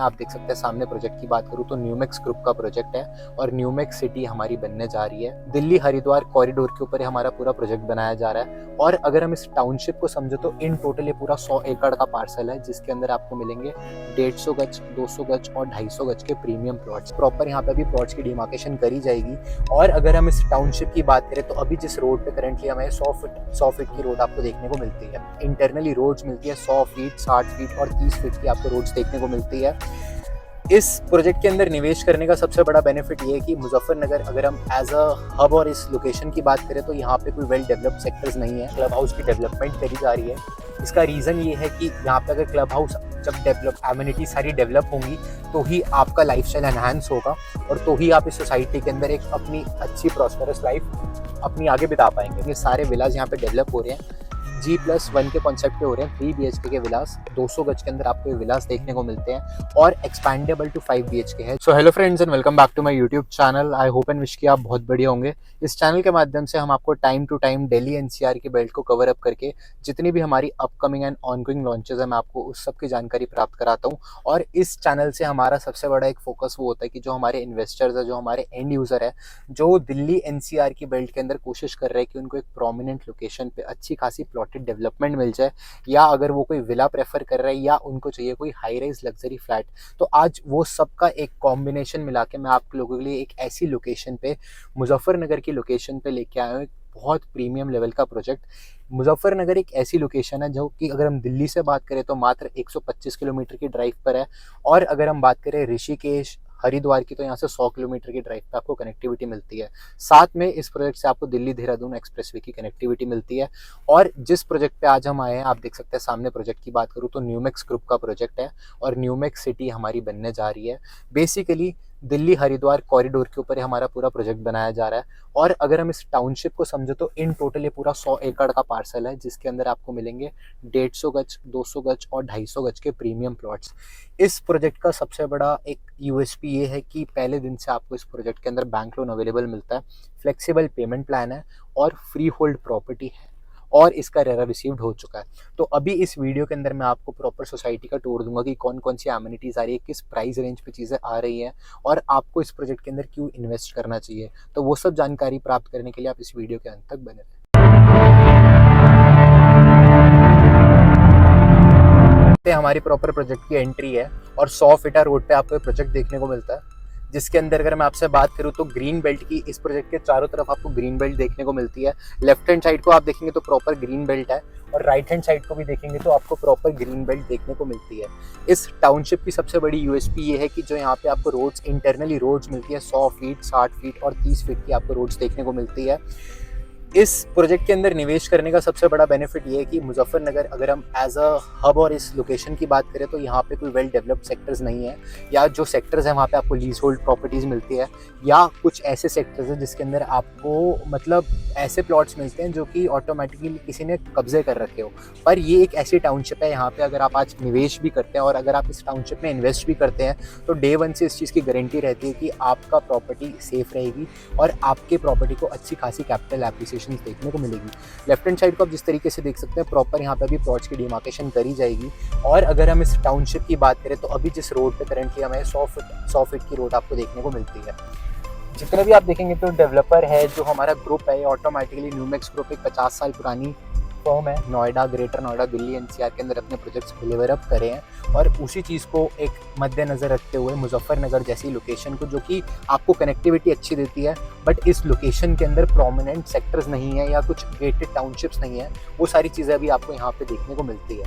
आप देख सकते हैं सामने प्रोजेक्ट की बात करूं तो न्यूमेक्स ग्रुप का प्रोजेक्ट है और न्यूमेक्स सिटी हमारी बनने जा रही है। दिल्ली हरिद्वार कॉरिडोर के ऊपर हमारा पूरा प्रोजेक्ट बनाया जा रहा है। और अगर हम इस टाउनशिप को समझे तो इन टोटल ये पूरा 100 एकड़ का पार्सल है, जिसके अंदर आपको मिलेंगे 150 गज, 200 गज और 250 गज के प्रीमियम प्लॉट्स। प्रॉपर यहाँ पे अभी प्लॉट्स की डिमार्केशन करी जाएगी। और अगर हम इस टाउनशिप की बात करें तो अभी जिस रोड पे करंटली हमें 100 फीट की रोड आपको देखने को मिलती है। इंटरनली रोड्स मिलती है 100 फीट, 60 फीट और 30 फीट की आपको रोड्स देखने को मिलती है। इस प्रोजेक्ट के अंदर निवेश करने का सबसे बड़ा बेनिफिट ये है कि मुजफ्फरनगर, अगर हम एज अ हब और इस लोकेशन की बात करें तो यहाँ पे कोई वेल डेवलप्ड सेक्टर्स नहीं है। क्लब हाउस की डेवलपमेंट करी जा रही है। इसका रीज़न ये है कि यहाँ पे अगर क्लब हाउस जब डेवलप, एमिनिटी सारी डेवलप होंगी तो ही आपका लाइफस्टाइल एनहांस होगा और तो ही आप इस सोसाइटी के अंदर एक अपनी अच्छी प्रॉस्परस लाइफ अपनी आगे बिता पाएंगे। ये सारे विलाज यहाँ पे डेवलप हो रहे हैं, G+1 के कॉन्सेप्ट पे हो रहे हैं। 3 BHK के विलास, 200 गज के अंदर आपको ये विलास देखने को मिलते हैं और एक्सपैंडेबल टू 5 BHK है। So hello friends and welcome back to my YouTube channel. I hope and wish कि आप बहुत बढ़िया होंगे। इस चैनल के माध्यम से हम आपको time to time Delhi NCR की बेल्ट को कवर अप करके जितनी भी हमारी अपकमिंग एंड ऑनगोइंग लॉन्चेस है, मैं आपको उस सब की जानकारी प्राप्त कराता हूँ। और इस चैनल से हमारा सबसे बड़ा एक फोकस वो होता है कि जो हमारे इन्वेस्टर्स है, जो हमारे एंड यूज़र है, जो दिल्ली NCR की बेल्ट के अंदर कोशिश कर रहे हैं कि उनको एक प्रोमिनेंट लोकेशन पे अच्छी खासी प्लॉटेड डेवलपमेंट मिल जाए, या अगर वो कोई विला प्रेफर कर रहे हैं या उनको चाहिए कोई हाई राइज लग्जरी फ्लैट, तो आज वो सबका एक कॉम्बिनेशन मिला के मैं आप लोगों के लिए एक ऐसी लोकेशन पे, मुजफ्फरनगर की लोकेशन पे लेके आया हूँ। एक बहुत प्रीमियम लेवल का प्रोजेक्ट। मुजफ्फरनगर एक ऐसी लोकेशन है जो कि अगर हम दिल्ली से बात करें तो मात्र 125 किलोमीटर की ड्राइव पर है। और अगर हम बात करें ऋषिकेश, हरिद्वार की, तो यहाँ से 100 किलोमीटर की ड्राइव पे आपको कनेक्टिविटी मिलती है। साथ में इस प्रोजेक्ट से आपको दिल्ली देहरादून एक्सप्रेसवे की कनेक्टिविटी मिलती है। और जिस प्रोजेक्ट पे आज हम आए हैं, आप देख सकते हैं सामने प्रोजेक्ट की बात करूँ तो न्यूमेक्स ग्रुप का प्रोजेक्ट है और न्यूमेक्स सिटी हमारी बनने जा रही है। बेसिकली दिल्ली हरिद्वार कॉरिडोर के ऊपर हमारा पूरा प्रोजेक्ट बनाया जा रहा है। और अगर हम इस टाउनशिप को समझे तो इन टोटल ये पूरा 100 एकड़ का पार्सल है, जिसके अंदर आपको मिलेंगे 150 गज, 200 गज और 250 गज के प्रीमियम प्लॉट्स। इस प्रोजेक्ट का सबसे बड़ा एक USP ये है कि पहले दिन से आपको इस प्रोजेक्ट के अंदर बैंक लोन अवेलेबल मिलता है, फ्लेक्सिबल पेमेंट प्लान है और फ्री होल्ड प्रॉपर्टी है और इसका रेरा रिसीव्ड हो चुका है। तो अभी इस वीडियो के अंदर मैं आपको प्रॉपर सोसाइटी का टूर दूंगा कि कौन कौन सी एमिनिटीज़ आ रही है, किस प्राइस रेंज पे चीज़ें आ रही हैं और आपको इस प्रोजेक्ट के अंदर क्यों इन्वेस्ट करना चाहिए। तो वो सब जानकारी प्राप्त करने के लिए आप इस वीडियो के अंत तक बने रहें। हमारी प्रॉपर प्रोजेक्ट की एंट्री है और 100 फीटा रोड पे आपको प्रोजेक्ट देखने को मिलता है, जिसके अंदर अगर मैं आपसे बात करूं तो ग्रीन बेल्ट की, इस प्रोजेक्ट के चारों तरफ आपको ग्रीन बेल्ट देखने को मिलती है। लेफ्ट हैंड साइड को आप देखेंगे तो प्रॉपर ग्रीन बेल्ट है और राइट हैंड साइड को भी देखेंगे तो आपको प्रॉपर ग्रीन बेल्ट देखने को मिलती है। इस टाउनशिप की सबसे बड़ी USP ये है कि जो यहाँ पे आपको रोड्स, इंटरनली रोड्स मिलती है 100 फीट, 60 फीट और 30 फीट की आपको रोड्स देखने को मिलती है। इस प्रोजेक्ट के अंदर निवेश करने का सबसे बड़ा बेनिफिट ये है कि मुजफ्फरनगर, अगर हम एज अ हब और इस लोकेशन की बात करें तो यहाँ पे कोई वेल डेवलप्ड सेक्टर्स नहीं है, या जो सेक्टर्स हैं वहाँ पे आपको लीज होल्ड प्रॉपर्टीज़ मिलती है, या कुछ ऐसे सेक्टर्स हैं जिसके अंदर आपको मतलब ऐसे प्लॉट्स मिलते हैं जो कि ऑटोमेटिकली किसी ने कब्जे कर रखे हो। पर ये एक ऐसी टाउनशिप है, यहाँ पे अगर आप आज निवेश भी करते हैं और अगर आप इस टाउनशिप में इन्वेस्ट भी करते हैं तो डे 1 से इस चीज़ की गारंटी रहती है कि आपका प्रॉपर्टी सेफ रहेगी और आपके प्रॉपर्टी को अच्छी खासी कैपिटल एप्रिसिएशन देखने को मिलेगी। लेफ्ट हैंड साइड को आप जिस तरीके से देख सकते हैं, प्रॉपर यहाँ पे अभी प्लॉट्स की डिमार्केशन करी जाएगी। और अगर हम इस टाउनशिप की बात करें तो अभी जिस रोड पे करंटली हमें 100 फीट की रोड आपको देखने को मिलती है। जितने भी आप देखेंगे तो डेवलपर है, जो हमारा ग्रुप है, ऑटोमेटिकली न्यूमेक्स ग्रुप एक 50 साल पुरानी फर्म है, नोएडा, ग्रेटर नोएडा, दिल्ली NCR के अंदर अपने प्रोजेक्ट्स डिलीवर अप करे हैं। और उसी चीज़ को एक मद्देनज़र रखते हुए मुजफ्फरनगर जैसी लोकेशन को, जो कि आपको कनेक्टिविटी अच्छी देती है, बट इस लोकेशन के अंदर प्रोमिनेंट सेक्टर्स नहीं है या कुछ गेटेड टाउनशिप्स नहीं है, वो सारी चीज़ें अभी आपको यहाँ पे देखने को मिलती है।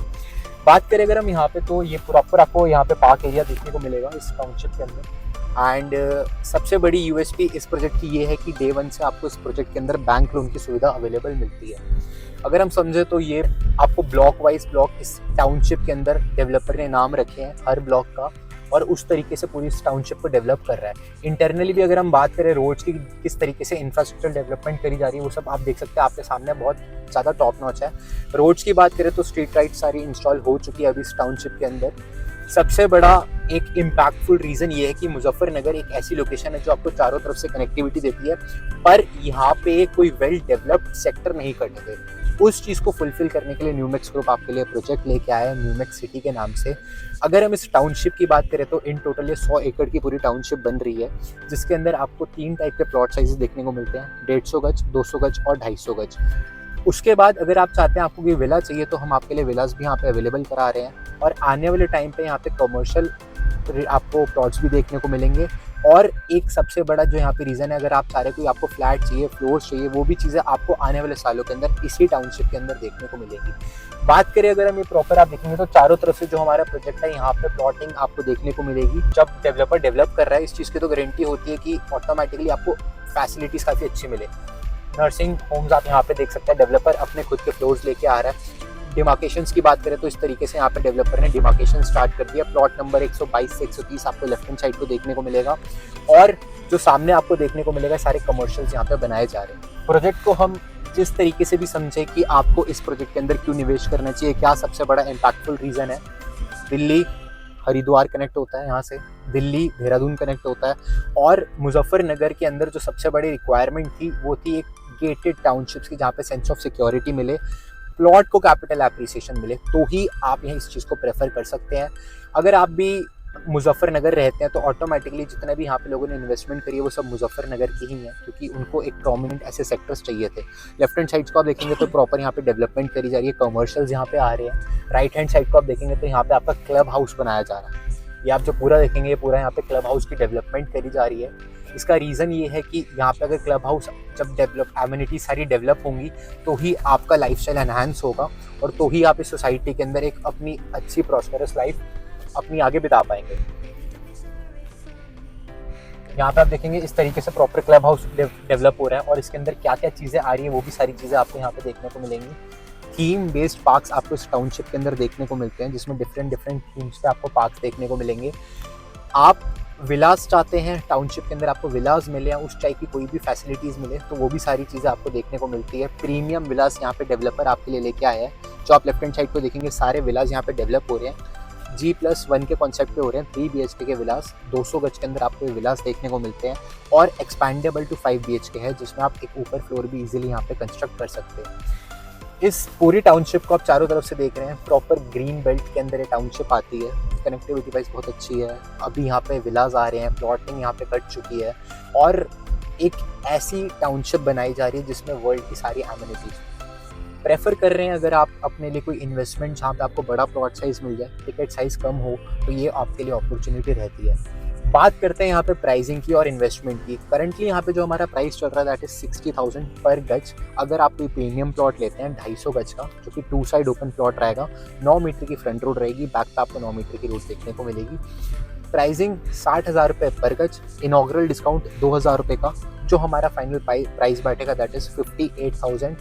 बात करें अगर हम यहाँ पे, तो ये प्रॉपर आपको यहाँ पे पार्क एरिया देखने को मिलेगा इस टाउनशिप के अंदर। एंड सबसे बड़ी USP इस प्रोजेक्ट की ये है कि डे 1 से आपको इस प्रोजेक्ट के अंदर बैंक लोन की सुविधा अवेलेबल मिलती है। अगर हम समझे तो ये आपको ब्लॉक वाइज ब्लॉक इस टाउनशिप के अंदर डेवलपर ने नाम रखे हैं हर ब्लॉक का, और उस तरीके से पूरी इस टाउनशिप को डेवलप कर रहा है। इंटरनली भी अगर हम बात करें रोड्स की, किस तरीके से इंफ्रास्ट्रक्चर डेवलपमेंट करी जा रही है, वो सब आप देख सकते हैं आपके सामने, बहुत ज़्यादा टॉप नॉच है। रोड्स की बात करें तो स्ट्रीट लाइट सारी इंस्टॉल हो चुकी है अभी इस टाउनशिप के अंदर। सबसे बड़ा एक इम्पैक्टफुल रीजन ये है कि मुजफ्फरनगर एक ऐसी लोकेशन है जो आपको चारों तरफ से कनेक्टिविटी देती है, पर यहाँ पे कोई वेल डेवलप्ड सेक्टर नहीं करने दे। उस चीज़ को फुलफिल करने के लिए न्यूमेक्स ग्रुप आपके लिए प्रोजेक्ट लेके आया है न्यूमेक्स सिटी के नाम से। अगर हम इस टाउनशिप की बात करें तो इन टोटल ये 100 एकड़ की पूरी टाउनशिप बन रही है, जिसके अंदर आपको 3 टाइप के प्लॉट साइजेस देखने को मिलते हैं, 150 गज, 200 गज और 250 गज। उसके बाद अगर आप चाहते हैं आपको कोई विला चाहिए तो हम आपके लिए विलास भी यहाँ पे अवेलेबल करा रहे हैं, और आने वाले टाइम पे यहाँ पे कमर्शियल आपको प्लॉट्स भी देखने को मिलेंगे। और एक सबसे बड़ा जो यहाँ पे रीज़न है, अगर आप चाह रहे कोई आपको फ्लैट चाहिए, फ्लोर्स चाहिए, वो भी चीज़ें आपको आने वाले सालों के अंदर इसी टाउनशिप के अंदर देखने को मिलेगी। बात करें अगर हम ये प्रॉपर आप देखेंगे तो चारों तरफ से जो हमारा प्रोजेक्ट है यहाँ पे प्लॉटिंग आपको देखने को मिलेगी। जब डेवलपर डेवलप कर रहा है इस चीज़ की तो गारंटी होती है कि ऑटोमेटिकली आपको फैसिलिटीज़ काफ़ी अच्छी मिले। नर्सिंग होम्स आप यहाँ पे देख सकते हैं, डेवलपर अपने खुद के फ्लोर्स लेके आ रहा है। डिमार्केशंस की बात करें तो इस तरीके से यहाँ पे डेवलपर ने डिमार्केशन स्टार्ट कर दिया। प्लॉट नंबर 122 से 130 आपको लेफ्ट हैंड साइड को देखने को मिलेगा, और जो सामने आपको देखने को मिलेगा सारे कमर्शियल्स यहाँ पे बनाए जा रहे हैं। प्रोजेक्ट को हम जिस तरीके से भी समझे कि आपको इस प्रोजेक्ट के अंदर क्यों निवेश करना चाहिए, क्या सबसे बड़ा इम्पैक्टफुल रीज़न है। दिल्ली हरिद्वार कनेक्ट होता है यहाँ से, दिल्ली देहरादून कनेक्ट होता है, और मुजफ्फरनगर के अंदर जो सबसे बड़ी रिक्वायरमेंट थी वो थी एक गेटेड टाउनशिप्स की, जहाँ पे सेंस ऑफ सिक्योरिटी मिले, प्लॉट को कैपिटल एप्रिसिएशन मिले, तो ही आप यहाँ इस चीज़ को प्रेफर कर सकते हैं। अगर आप भी मुजफ्फरनगर रहते हैं तो ऑटोमेटिकली जितने भी यहाँ पे लोगों ने इन्वेस्टमेंट करी है वो सब मुजफ्फरनगर की ही है, क्योंकि उनको एक प्रोमिनेंट ऐसे सेक्टर्स चाहिए थे। लेफ्ट हैंड साइड को आप देखेंगे तो प्रॉपर यहाँ पे डेवलपमेंट करी जा रही है, कमर्शियल्स यहाँ पे आ रहे हैं। राइट हैंड साइड को आप देखेंगे तो यहाँ पे आपका क्लब हाउस बनाया जा रहा है। ये आप जो पूरा देखेंगे ये पूरा यहाँ पे क्लब हाउस की डेवलपमेंट करी जा रही है। इसका रीज़न ये है कि यहाँ पे अगर क्लब हाउस जब डेवलप, एमिनिटी सारी डेवलप होंगी तो ही आपका लाइफस्टाइल एनहांस होगा, और तो ही आप इस सोसाइटी के अंदर एक अपनी अच्छी प्रॉस्पेरस लाइफ अपनी आगे बिता पाएंगे। यहाँ पे आप देखेंगे इस तरीके से प्रॉपर क्लब हाउस डेवलप हो रहा है, और इसके अंदर क्या क्या चीज़ें आ रही है वो भी सारी चीज़ें आपको यहाँ पे देखने को मिलेंगी। थीम बेस्ड पार्क्स आपको इस टाउनशिप के अंदर देखने को मिलते हैं, जिसमें डिफरेंट थीम्स पे आपको पार्क्स देखने को मिलेंगे। आप विलास चाहते हैं टाउनशिप के अंदर आपको विलास मिले या उस टाइप की कोई भी फैसिलिटीज़ मिले तो वो भी सारी चीज़ें आपको देखने को मिलती है। प्रीमियम विलास यहाँ पे डेवलपर आपके लिए लेके आया है। जो आप लेफ्ट हैंड साइड को देखेंगे सारे विलास यहाँ पे डेवलप हो रहे हैं, G+1 के कॉन्सेप्ट पे हो रहे हैं। 3 BHK के विलास 200 गज के अंदर आपको विलास देखने को मिलते हैं, और एक्सपैंडेबल टू 5 BHK है, जिसमें आप एक ऊपर फ्लोर भी इजीली यहाँ पे कंस्ट्रक्ट कर सकते हैं। इस पूरी टाउनशिप को आप चारों तरफ से देख रहे हैं, प्रॉपर ग्रीन बेल्ट के अंदर ये टाउनशिप आती है। कनेक्टिविटी वाइज बहुत अच्छी है। अभी यहाँ पे विलास आ रहे हैं, प्लॉटिंग यहाँ पे कट चुकी है, और एक ऐसी टाउनशिप बनाई जा रही है जिसमें वर्ल्ड की सारी एमिनिटीज प्रेफर कर रहे हैं। अगर आप अपने लिए कोई इन्वेस्टमेंट जहाँ पे आपको बड़ा प्लॉट साइज मिल जाए, टिकट साइज कम हो, तो ये आपके लिए अपॉर्चुनिटी रहती है। बात करते हैं यहाँ पे प्राइसिंग की और इन्वेस्टमेंट की। करंटली यहाँ पे जो हमारा प्राइस चल रहा है दैट इज 60,000 पर गज। अगर आप कोई प्रीमियम प्लॉट लेते हैं 250 गज का, जो कि 2 साइड ओपन प्लॉट रहेगा, 9 मीटर की फ्रंट रोड रहेगी, बैक पे आपको 9 मीटर की रोड देखने को मिलेगी। प्राइसिंग 60,000 रुपये पर गज, इनॉग्रल डिस्काउंट 2,000 रुपये का, जो हमारा फाइनल प्राइस बैठेगा दैट इज 58,000।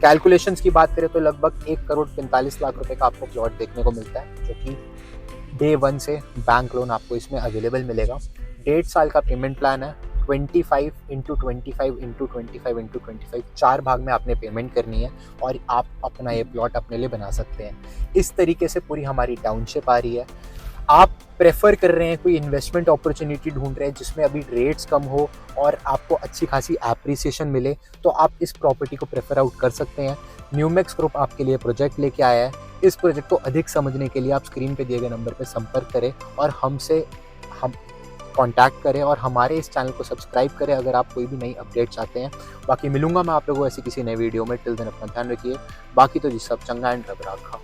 कैलकुलेशंस की बात करें तो लगभग 1,45,00,000 रुपये का आपको प्लॉट देखने को मिलता है, जो कि डे 1 से बैंक लोन आपको इसमें अवेलेबल मिलेगा। 1.5 साल का पेमेंट प्लान है। 25 × 25 × 25 × 25 4 भाग में आपने पेमेंट करनी है, और आप अपना ये प्लॉट अपने लिए बना सकते हैं। इस तरीके से पूरी हमारी टाउनशिप आ रही है। आप प्रेफर कर रहे हैं, कोई इन्वेस्टमेंट अपॉर्चुनिटी ढूंढ रहे हैं जिसमें अभी रेट्स कम हो और आपको अच्छी खासी एप्रिसिएशन मिले, तो आप इस प्रॉपर्टी को प्रेफर आउट कर सकते हैं। न्यूमेक्स ग्रुप आपके लिए प्रोजेक्ट लेके आया है। इस प्रोजेक्ट को अधिक समझने के लिए आप स्क्रीन पे दिए गए नंबर पे संपर्क करें और हम कांटेक्ट करें, और हमारे इस चैनल को सब्सक्राइब करें अगर आप कोई भी नई अपडेट चाहते हैं। बाकी मिलूंगा मैं आप लोगों को ऐसी किसी नई वीडियो में। टिल देन अपना ध्यान रखिए। बाकी तो जी सब चंगा एंड रब रखा।